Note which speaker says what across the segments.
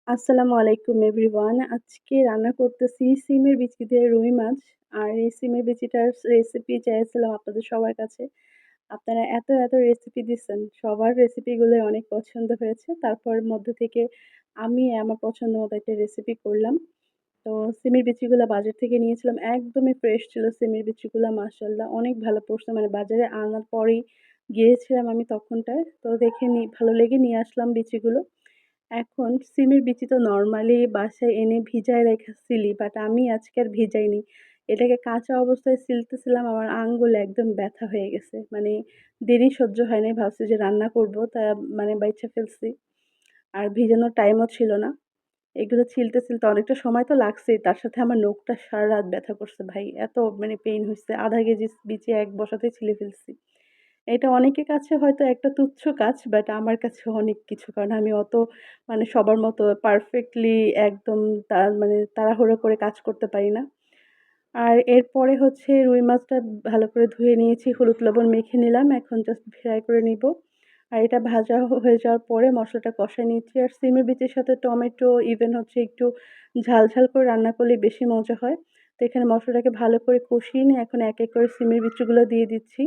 Speaker 1: আসসালামু আলাইকুম এভরিওয়ান। আজকে রান্না করতেছি সিমের বিচি দিয়ে রুই মাছ। আর এই সিমের বিচিটার রেসিপি চাইছিলাম আপনাদের সবার কাছে। আপনারা এত রেসিপি দিচ্ছেন। সবার রেসিপিগুলোই অনেক পছন্দ হয়েছে। তারপর মধ্যে থেকে আমি আমার পছন্দ মতো একটা রেসিপি করলাম। তো সিমের বিচিগুলা বাজার থেকে নিয়েছিলাম। একদমই ফ্রেশ ছিল সিমের বিচিগুলা মাশাআল্লাহ অনেক ভালো পড়ছে। মানে বাজারে আনার পরেই গিয়েছিলাম আমি তখনটায়। তো দেখে ভালো লেগে নিয়ে আসলাম বিচিগুলো। এখন সিমের বিচি তো নরমালি বাসায় এনে ভিজায় রেখেছিলি, বাট আমি আজকে আর ভিজাইনি। এটাকে কাঁচা অবস্থায় ছিলতেছিলাম, আমার আঙ্গুল একদম ব্যথা হয়ে গেছে। মানে দেরি সহ্য হয় নাই, ভাবছি যে রান্না করব, তা মানে বাইচা ফেলছি। আর ভিজানোর টাইমও ছিল না। এগুলো ছিলতে অনেকটা সময় তো লাগছেই। তার সাথে আমার নখটা সারারাত ব্যথা করছে ভাই। এত মানে পেইন হইছে। ০.৫ কেজি বিচি এক বসাতেই ছিলে ফেলছি। এটা অনেকের কাছে হয়তো একটা তুচ্ছ কাজ, বাট আমার কাছে অনেক কিছু। কারণ আমি অত মানে সবার মতো পারফেক্টলি একদম মানে তাড়াহুড়ো করে কাজ করতে পারি না। আর এরপরে হচ্ছে রুই মাছটা ভালো করে ধুয়ে নিয়েছি, হলুদ লবণ মেখে নিলাম। এখন জাস্ট ফ্রাই করে নিব। আর এটা ভাজা হয়ে যাওয়ার পরে মসলাটা কষায় নিচ্ছি। আর সিমের বিচির সাথে টমেটো ইভেন হচ্ছে একটু ঝাল করে রান্না করলে বেশি মজা হয়। তো এখানে মসলাটাকে ভালো করে কষিয়ে নিয়ে এখন এক করে সিমের বিচিগুলো দিয়ে দিচ্ছি।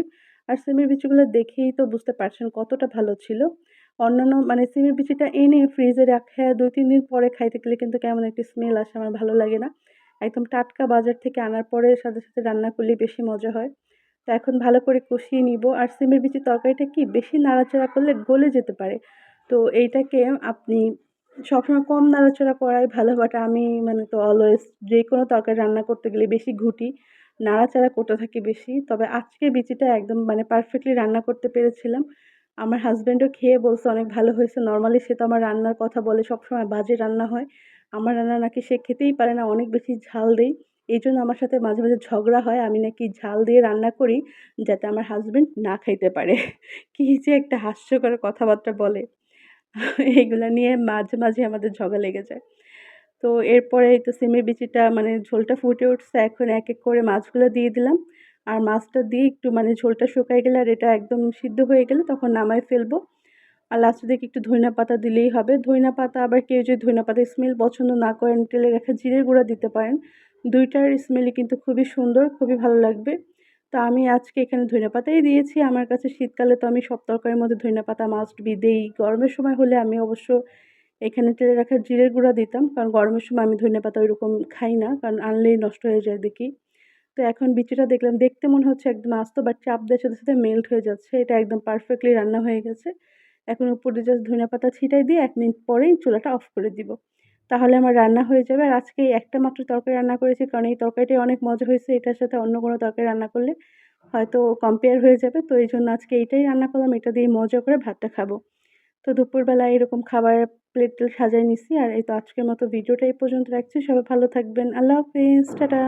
Speaker 1: আর সিমের বিচিগুলো দেখেই তো বুঝতে পারছেন কতটা ভালো ছিল। অন্যান্য মানে সিমের বিচিটা এনে ফ্রিজে রাখা ২-৩ দিন পরে খাইতে গেলে কিন্তু কেমন একটা স্মেল আসে, আমার ভালো লাগে না। একদম টাটকা বাজার থেকে আনার পরে সাথে রান্না করলে বেশি মজা হয়। তো এখন ভালো করে কষিয়ে নিব। আর সিমের বিচির তরকারিটা কি বেশি নাড়াচাড়া করলে গলে যেতে পারে। তো এইটাকে আপনি সবসময় কম নাড়াচাড়া করাই ভালো, বাট আমি মানে তো অলওয়েজ যেকোনো তরকারি রান্না করতে গেলে বেশি ঘুঁটি, নাড়াচাড়া করতে থাকি বেশি। তবে আজকের বিচিটা একদম মানে পারফেক্টলি রান্না করতে পেরেছিলাম। আমার হাসব্যান্ডও খেয়ে বলছে অনেক ভালো হয়েছে। নরমালি সে তো আমার রান্নার কথা বলে সবসময় বাজে রান্না হয়। আমার রান্না নাকি সে খেতেই পারে না, অনেক বেশি ঝাল দেই। এইজন্য আমার সাথে মাঝে ঝগড়া হয়। আমি নাকি ঝাল দিয়ে রান্না করি যাতে আমার হাসব্যান্ড না খাইতে পারে। কি যে একটা হাস্যকর কথাবার্তা বলে। এগুলা নিয়ে মাঝে আমাদের ঝগড়া লেগে যায়। তো এরপরে এই তো সিমের বিচিটা মানে ঝোলটা ফুটে উঠছে। এখন এক করে মাছগুলো দিয়ে দিলাম। আর মাছটা দিয়ে একটু মানে ঝোলটা শুকায় গেলে আর এটা একদম সিদ্ধ হয়ে গেলে তখন নামায় ফেলবো। আর লাস্টের দিকে একটু ধইনা পাতা দিলেই হবে। ধইনা পাতা আবার কেউ যদি ধইনা পাতার স্মেল পছন্দ না করেন, তেলে রাখা জিরের গুঁড়া দিতে পারেন। ২ টার স্মেলই কিন্তু খুবই সুন্দর, খুবই ভালো লাগবে। তো আমি আজকে এখানে ধইনা পাতাই দিয়েছি। আমার কাছে শীতকালে তো আমি সব তরকারির মধ্যে ধইনা পাতা মাস্ট বি দেই। গরমের সময় হলে আমি অবশ্য এখানে তেলে রাখা জিরের গুঁড়া দিতাম। কারণ গরমের সময় আমি ধইনা পাতা ওইরকম খাই না। কারণ আনলেই নষ্ট হয়ে যায় দেখি। তো এখন বিচিটা দেখলাম, দেখতে মনে হচ্ছে একদম আস্ত, বাট চাপ দেওয়ার সাথে মেল্ট হয়ে যাচ্ছে। এটা একদম পারফেক্টলি রান্না হয়ে গেছে। এখন উপর দিয়ে জাস্ট ধনিয়াপাতা ছিটাই দিয়ে ১ মিনিট পরেই চুলাটা অফ করে দিব। তাহলে আমার রান্না হয়ে যাবে। আর আজকে এই একটা মাত্র তরকারি রান্না করেছি, কারণ এই তরকারিটাই অনেক মজা হয়েছে। এটার সাথে অন্য কোনো তরকারি রান্না করলে হয়তো কম্পেয়ার হয়ে যাবে। তো এইজন্য আজকে এইটাই রান্না করলাম। এটা দিয়ে মজা করে ভাতটা খাবো। তো দুপুরবেলা এরকম খাবারের প্লেট-টেট সাজায় নিছি। আর এই তো আজকের মতো ভিডিওটা এই পর্যন্ত রাখছি। সবাই ভালো থাকবেন। আল্লাহ হাফেজ। টাটা।